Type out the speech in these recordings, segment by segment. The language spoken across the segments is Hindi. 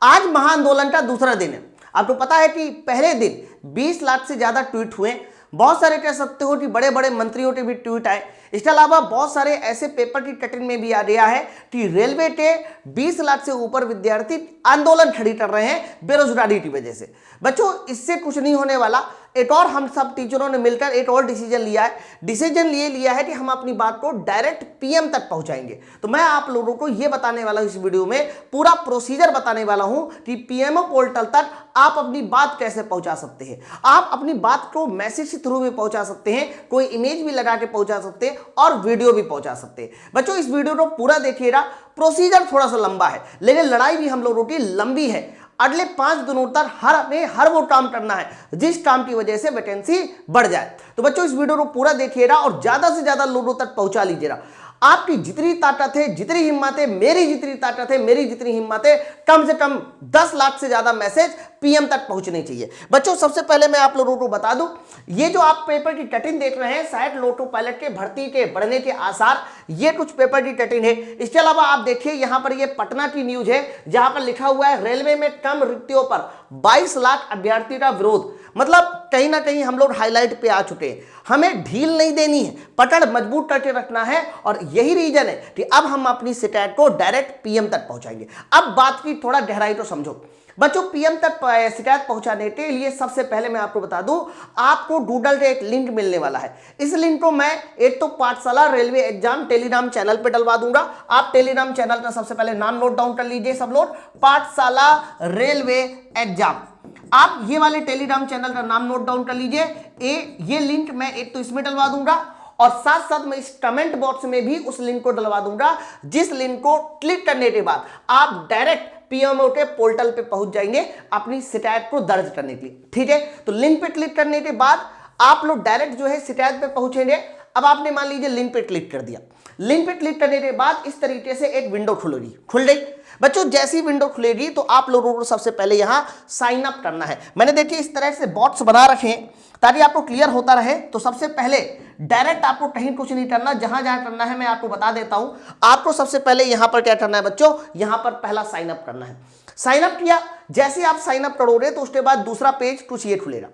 आज महाआंदोलन का दूसरा दिन है। आपको पता है कि पहले दिन 20 लाख से ज्यादा ट्वीट हुए। बहुत सारे कह सकते हो कि बड़े बड़े मंत्रियों के भी ट्वीट आए। इसके अलावा बहुत सारे ऐसे पेपर की कटिंग में भी आ गया है कि रेलवे के 20 लाख से ऊपर विद्यार्थी आंदोलन खड़ी कर रहे हैं बेरोजगारी की वजह से। बच्चों, इससे कुछ नहीं होने वाला। एक और हम सब टीचरों ने मिलकर एक और डिसीजन लिया है। डिसीजन ये लिया है कि हम अपनी बात को डायरेक्ट पीएम तक पहुंचाएंगे। तो मैं आप लोगों को ये बताने वाला हूं, इस वीडियो में पूरा प्रोसीजर बताने वाला हूं कि पीएमओ पोर्टल तक आप अपनी बात कैसे पहुंचा सकते हैं। आप अपनी बात को मैसेज के थ्रू भी पहुंचा सकते हैं, कोई इमेज भी लगा के पहुंचा सकते हैं और वीडियो भी पहुंचा सकते हैं। बच्चों, इस वीडियो को पूरा देखिएगा। प्रोसीजर थोड़ा सा लंबा है, लेकिन लड़ाई भी हम लोगों की लंबी है। अगले 5 दिनों तक हर वो काम करना है जिस काम की वजह से वैकेंसी बढ़ जाए। तो बच्चों, इस वीडियो को पूरा देखिएगा और ज्यादा से ज्यादा लोगों तक पहुंचा लीजिएगा। आपकी जितनी ताकत है, जितनी हिम्मत है, मेरी जितनी ताकत है, मेरी जितनी हिम्मत है, कम से कम 10 लाख से ज्यादा मैसेज पीएम तक पहुंचने चाहिए। बच्चों, सबसे पहले मैं आप लोगों को बता दूं, ये जो आप पेपर की कटिंग देख रहे हैं, शायद लोटो पायलट के भर्ती के बढ़ने के आसार, ये कुछ पेपर की कटिंग है। इसके अलावा आप देखिए यहां पर ये पटना की न्यूज है, जहां पर लिखा हुआ है रेलवे में कम रिक्तियों पर 22 लाख अभ्यर्थी का विरोध। मतलब कहीं ना कहीं हम लोग हाईलाइट पे आ चुके हैं। हमें ढील नहीं देनी है, पकड़ मजबूत करके रखना है और यही रीजन है कि अब हम अपनी शिकायत को डायरेक्ट पीएम तक पहुंचाएंगे। अब बात की थोड़ा गहराई तो समझो। बच्चों, पीएम तक शिकायत पहुंचाने के लिए सबसे पहले मैं आपको बता दूं, आपको गूगल से एक लिंक मिलने वाला है। इस लिंक को मैं एक तो पाठशाला रेलवे एग्जाम टेलीग्राम चैनल पे डलवा दूंगा। आप टेलीग्राम चैनल का सबसे पहले नाम नोट डाउन कर लीजिए सब लोग, पाठशाला रेलवे एग्जाम। आप ये वाले टेलीग्राम चैनल का नाम नोट डाउन कर लीजिए। ये लिंक मैं एक तो इसमें डलवा दूंगा और साथ साथ मैं इस कमेंट बॉक्स में भी उस लिंक को डलवा दूंगा, जिस लिंक को क्लिक करने के बाद आप डायरेक्ट पीएमओ के पोर्टल पे पहुंच जाएंगे अपनी शिकायत को दर्ज करने के लिए। ठीक है, तो लिंक पे क्लिक करने के बाद आप लोग डायरेक्ट जो है शिकायत पे पहुंचेंगे। अब आपने मान लीजिए लिंक पे क्लिक कर दिया। लिंक पे क्लिक करने के बाद इस तरीके से एक विंडो खुल गई। बच्चों, जैसी विंडो खुलेगी तो आप लोगों को सबसे पहले यहां साइन अप करना है। मैंने देखिए इस तरह से बॉक्स बना रखे हैं ताकि आपको क्लियर होता रहे। तो सबसे पहले डायरेक्ट आपको कहीं कुछ नहीं करना, जहां जहां करना है मैं आपको बता देता हूं। आपको सबसे पहले यहां पर क्या करना है बच्चों, यहां पर पहला साइन अप करना है। साइन अप किया, जैसे आप साइन अप करोगे तो उसके बाद दूसरा पेज कुछ ये खुलेगा।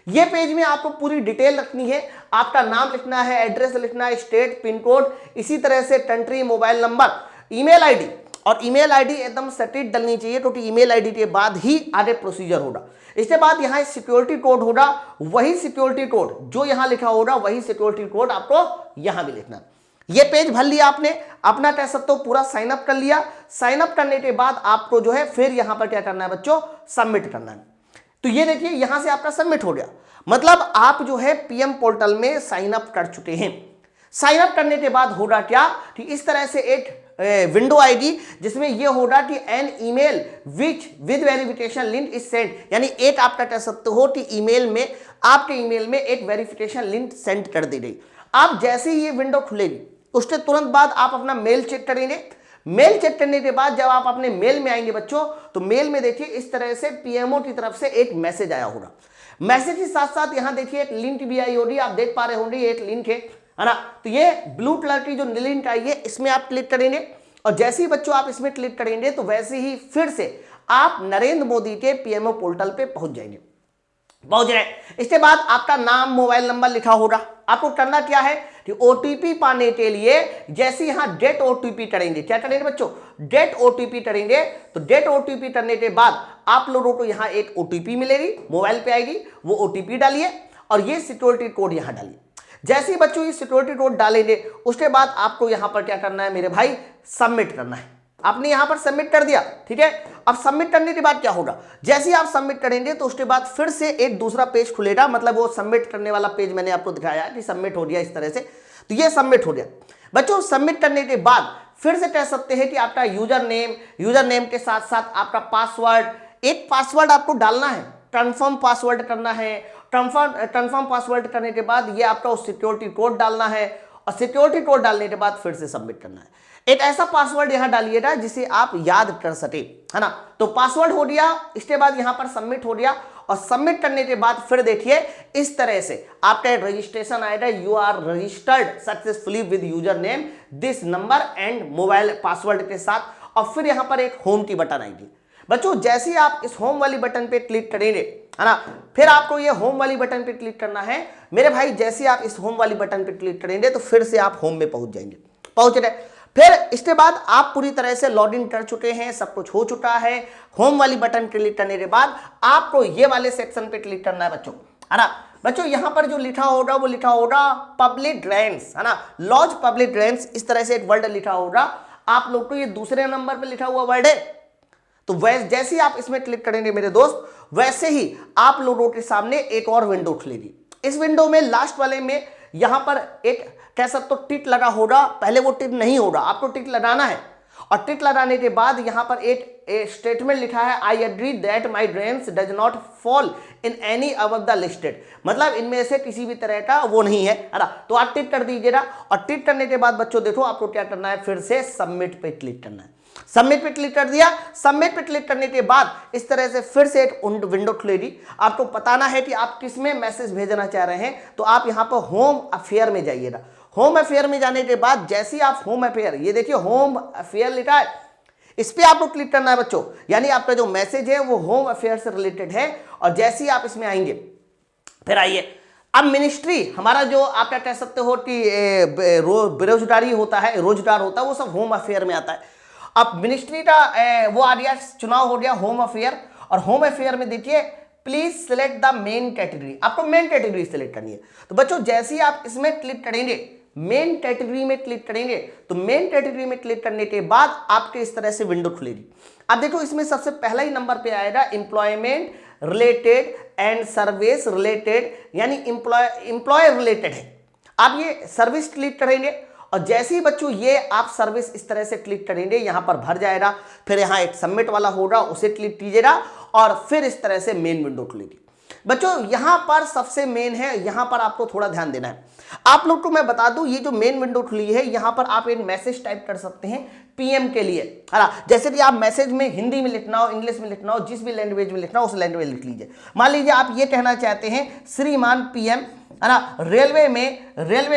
ये पेज में आपको पूरी डिटेल रखनी है। आपका नाम लिखना है, एड्रेस लिखना है, स्टेट, पिन कोड, इसी तरह से country, mobile number, email ID. और ईमेल आईडी एकदम सटीक डलनी चाहिए, क्योंकि ईमेल आईडी के बाद ही आगे प्रोसीजर होगा। इसके बाद यहाँ सिक्योरिटी कोड होगा, वही सिक्योरिटी कोड जो यहाँ लिखा होगा वही सिक्योरिटी कोड आपको यहाँ भी लिखना। ये पेज भर लिया आपने, अपना कह सकते हो पूरा साइन अप कर लिया। साइन अप करने के बाद आपको जो है फिर यहाँ पर क्या करना है बच्चों, सबमिट करना है। तो ये देखिए यहां से आपका सबमिट हो गया, मतलब आप जो है पीएम पोर्टल में साइन अप कर चुके हैं। साइन अप करने के बाद होगा क्या कि इस तरह से एक विंडो आएगी जिसमें यह होगा कि an email which with verification link is send, यानी एक आपका कह सकते हो कि ईमेल में, आपके ईमेल में एक वेरिफिकेशन लिंक सेंड कर दी गई। आप जैसे ही ये विंडो खुलेगी उसके तुरंत बाद आप अपना मेल चेक करेंगे। मेल चेक करने के बाद जब आप अपने मेल में आएंगे बच्चों, तो मेल में देखिए इस तरह से पीएमओ की तरफ से एक मैसेज आया होगा। मैसेज के साथ साथ यहां देखिए एक लिंक भी आई होगी, आप देख पा रहे होंगे एक लिंक है ना। तो ये ब्लू कलर की जो लिंक आई है इसमें आप क्लिक करेंगे और जैसे ही बच्चों आप इसमें क्लिक करेंगे तो वैसे ही फिर से आप नरेंद्र मोदी के पीएमओ पोर्टल पे पहुंच जाएंगे। पहुंच रहे, इसके बाद आपका नाम, मोबाइल नंबर लिखा होगा। आपको करना क्या है कि ओटीपी पाने के लिए जैसे यहां गेट ओटीपी करेंगे, क्या करेंगे बच्चों, गेट ओटीपी करेंगे। तो गेट ओटीपी करने के बाद आप लोगों को यहां एक ओटीपी मिलेगी, मोबाइल पे आएगी, वो ओटीपी डालिए और ये सिक्योरिटी कोड यहां डालिए। जैसे ही बच्चों ये सिक्योरिटी कोड डालेंगे उसके बाद आपको यहां पर क्या करना है मेरे भाई, सबमिट करना है। आपने यहां पर सबमिट कर दिया, ठीक है। अब सबमिट करने के बाद क्या होगा, जैसे ही आप सबमिट करेंगे तो उसके बाद फिर से एक दूसरा पेज खुलेगा, मतलब वो सबमिट करने वाला पेज मैंने आपको दिखाया कि सबमिट हो गया इस तरह से। तो ये सबमिट हो गया बच्चों। सबमिट करने के बाद फिर से कह सकते हैं कि आपका यूजर नेम के साथ साथ आपका पासवर्ड, एक पासवर्ड आपको डालना है, कंफर्म पासवर्ड करना है। कंफर्म पासवर्ड करने के बाद ये आपका सिक्योरिटी कोड डालना है और सिक्योरिटी कोड डालने के बाद फिर से सबमिट करना है। एक ऐसा पासवर्ड यहां डालिएगा जिसे आप याद कर सके, है ना। तो पासवर्ड हो गया, इसके बाद यहां पर सबमिट हो गया और सबमिट करने के बाद फिर देखिए इस तरह से आपका रजिस्ट्रेशन आएगा, you are registered successfully with user name this number and mobile password के साथ। और फिर यहां पर एक होम की बटन आएगी। बच्चों जैसे ही आप इस होम वाली बटन पे क्लिक करेंगे, है ना, फिर आपको ये होम वाली बटन पे क्लिक करना है मेरे भाई। जैसे ही आप इस होम वाली बटन पे क्लिक करेंगे तो फिर से आप होम में पहुंच जाएंगे, पहुंच रहे। फिर इसके बाद आप पूरी तरह से लॉग इन कर चुके हैं, सब कुछ हो चुका है। होम वाली बटन क्लिक करने के बाद आपको ये वाले सेक्शन पे क्लिक करना है बच्चों, है ना। बच्चों यहां पर जो लिखा होगा वो लिखा होगा पब्लिक ग्रांट्स, है ना, लॉज पब्लिक ग्रांट्स, इस तरह से एक वर्ड लिखा होगा। आप लोग को ये दूसरे नंबर पे लिखा हुआ वर्ड है। तो वैसे जैसे ही आप इसमें क्लिक करेंगे मेरे दोस्त, वैसे ही आप लोगों के सामने एक और विंडो खुलेगी। इस विंडो में लास्ट वाले में यहां पर एक कह सकते हो टिक लगा होगा। पहले वो टिक नहीं होगा, आपको टिक लगाना है। और टिक लगाने के बाद यहां पर एक स्टेटमेंट लिखा है, I agree that my grants does not fall in any above the listed, मतलब इनमें से किसी भी तरह का वो नहीं है, ना। तो आप टिक कर दीजिएगा। और टिक करने के बाद बच्चों देखो आपको क्या करना है, फिर से सबमिट पे क्लिक करना है। सबमिट पे क्लिक कर दिया। सबमिट पे क्लिक करने के बाद इस तरह से फिर से एक विंडो खुलेगी। आपको बताना है कि आप किस में मैसेज भेजना चाह रहे हैं। तो आप यहां पर होम अफेयर में जाइएगा। होम अफेयर में जाने के बाद जैसे ही आप होम अफेयर, ये देखिए होम अफेयर लिखा है, इस पे आपको क्लिक करना है बच्चों। यानी आपका जो मैसेज है वो होम अफेयर से रिलेटेड है। और जैसे ही आप इसमें आएंगे, फिर आइए, अब मिनिस्ट्री हमारा जो आप क्या कह सकते हो कि बेरोजगारी होता है, रोजगार होता है, वो सब होम अफेयर में आता है। अब मिनिस्ट्री का वो आ गया, चुनाव हो गया होम अफेयर। और होम अफेयर में देखिए please select the main category, आपको मेन कैटेगरी सिलेक्ट करनी है। तो बच्चों जैसे ही आप इसमें क्लिक करेंगे, मेन कैटेगरी में क्लिक करेंगे, तो मेन कैटेगरी में क्लिक करने के बाद आपके इस तरह से विंडो खुलेगी। अब देखो इसमें सबसे पहला ही नंबर पे आएगा employment related and service related, यानी एम्प्लॉय रिलेटेड है। आप ये सर्विस क्लिक करेंगे और जैसे ही बच्चों ये आप सर्विस इस तरह से क्लिक करेंगे, यहां पर भर जाएगा। फिर यहां एक सबमिट वाला होगा, उसे क्लिक कीजिएगा और फिर इस तरह से मेन विंडो खुलेगी। बच्चों यहां पर सबसे मेन है, यहां पर आपको थोड़ा ध्यान देना है। आप लोग को मैं बता दूं, ये जो मेन विंडो खुली है, यहां पर आप एक मैसेज टाइप कर सकते हैं पीएम के लिए, है ना। जैसे कि आप मैसेज में हिंदी में लिखना हो, इंग्लिश में लिखना हो, जिस भी लैंग्वेज में लिखना हो उस लैंग्वेज लिख लीजिए। मान लीजिए आप ये कहना चाहते हैं श्रीमान पीएम, है ना, रेलवे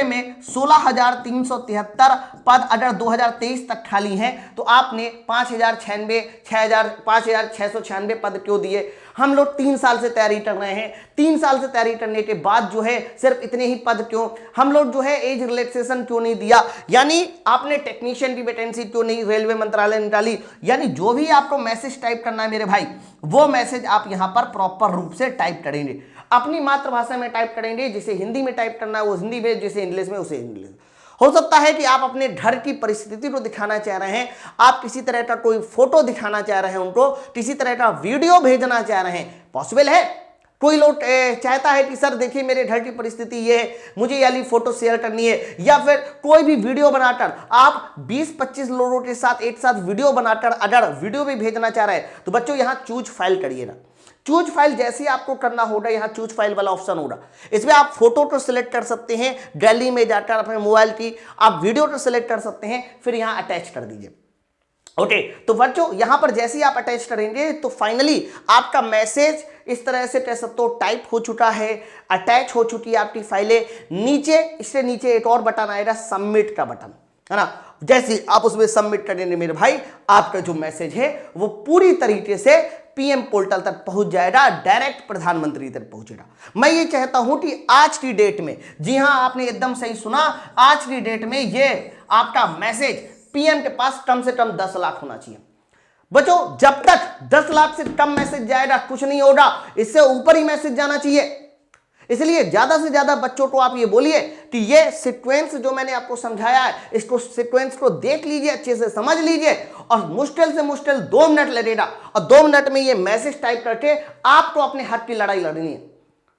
में 16,373 पद अगर 2023 तक खाली हैं, तो आपने 5,696 पद क्यों दिए? हम लोग 3 साल से तैयारी कर रहे हैं। 3 साल से तैयारी करने के बाद जो है सिर्फ इतने ही पद क्यों? हम लोग जो है एज रिलैक्सेशन क्यों नहीं दिया? यानी आपने टेक्नीशियन की वैकेंसी क्यों नहीं रेलवे मंत्रालय निकाली? यानी जो भी आपको मैसेज टाइप करना है मेरे भाई, वो मैसेज आप यहां पर प्रॉपर रूप से टाइप करेंगे। अपनी मातृभाषा में टाइप करेंगे, जिसे हिंदी में टाइप करना है वो हिंदी में, जिसे इंग्लिश में उसे इंग्लिश। हो सकता है कि आप अपने घर की परिस्थिति को दिखाना चाह रहे हैं, आप किसी तरह का कोई फोटो दिखाना चाह रहे हैं उनको, किसी तरह का वीडियो भेजना चाह रहे हैं, पॉसिबल है। कोई लोग चाहता है कि सर देखिए मेरे घर की परिस्थिति ये है, मुझे ये वाली फोटो शेयर करनी है, या फिर कोई भी वीडियो बनाकर आप 20-25 लोगों के साथ एक साथ वीडियो बनाकर अगर वीडियो भी भेजना चाह रहे हैं, तो बच्चों यहां चूज फाइल करिएगा। चूज फाइल जैसे ही आपको करना होगा, यहां चूज फाइल वाला ऑप्शन होगा, इसमें आप फोटो को सिलेक्ट कर सकते हैं, गैलरी में जाकर अपने मोबाइल की, आप वीडियो को सिलेक्ट कर सकते हैं, फिर यहां अटैच कर दीजिए। ओके, तो बच्चों यहां पर जैसे ही आप अटैच करेंगे तो फाइनली आपका मैसेज इस तरह से कह सकते हो टाइप हो चुका है, अटैच हो चुकी है आपकी फाइलें। नीचे, इससे नीचे एक और बटन आएगा सबमिट का बटन, है ना। जैसे आप उसमें सबमिट करेंगे मेरे भाई, आपका जो मैसेज है वो पूरी तरीके से पीएम पोर्टल तक पहुंच जाएगा, डायरेक्ट प्रधानमंत्री तक पहुंचेगा। मैं ये चाहता हूं कि आज की डेट में, जी हां आपने एकदम सही सुना, आज की डेट में ये आपका मैसेज पीएम के पास कम से कम 10 लाख होना चाहिए। बच्चों जब तक 10 लाख से कम मैसेज जाएगा कुछ नहीं होगा, इससे ऊपर ही मैसेज जाना चाहिए। इसलिए ज्यादा से ज्यादा बच्चों को आप ये बोलिए कि ये सीक्वेंस जो मैंने आपको समझाया है, इसको सीक्वेंस को देख लीजिए, अच्छे से समझ लीजिए, और मुश्किल से मुश्किल 2 मिनट लगेगा, और 2 मिनट में ये मैसेज टाइप करके आपको अपने हक की लड़ाई लड़नी है।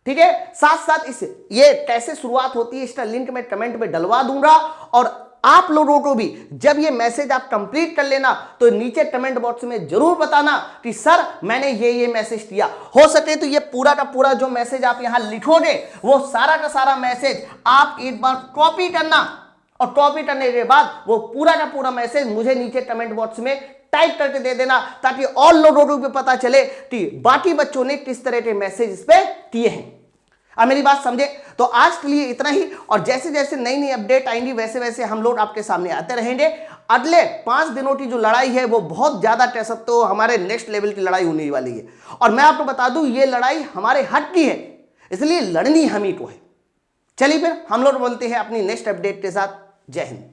ठीक है, साथ साथ इस ये कैसे शुरुआत होती है इसका लिंक मैं कमेंट में डलवा दूंगा। और आप लोगों को भी जब ये मैसेज आप कंप्लीट कर लेना, तो नीचे कमेंट बॉक्स में जरूर बताना कि सर मैंने ये मैसेज किया। हो सके तो ये पूरा का पूरा जो मैसेज आप यहां लिखोगे, वो सारा का सारा मैसेज आप एक बार कॉपी करना, और कॉपी करने के बाद वो पूरा का पूरा मैसेज मुझे नीचे कमेंट बॉक्स में टाइप करके दे देना, ताकि और लोगों को भी पता चले कि बाकी बच्चों ने किस तरह के मैसेज इस पे किए हैं। अब मेरी बात समझे तो आज के लिए इतना ही, और जैसे जैसे नई नई अपडेट आएंगी वैसे वैसे हम लोग आपके सामने आते रहेंगे। अगले 5 दिनों की जो लड़ाई है वो बहुत ज्यादा कह सकते हो हमारे नेक्स्ट लेवल की लड़ाई होने वाली है, और मैं आपको बता दूं ये लड़ाई हमारे हक की है, इसलिए लड़नी हम ही को है। चलिए फिर हम लोग बोलते हैं अपनी नेक्स्ट अपडेट के साथ। जय हिंद।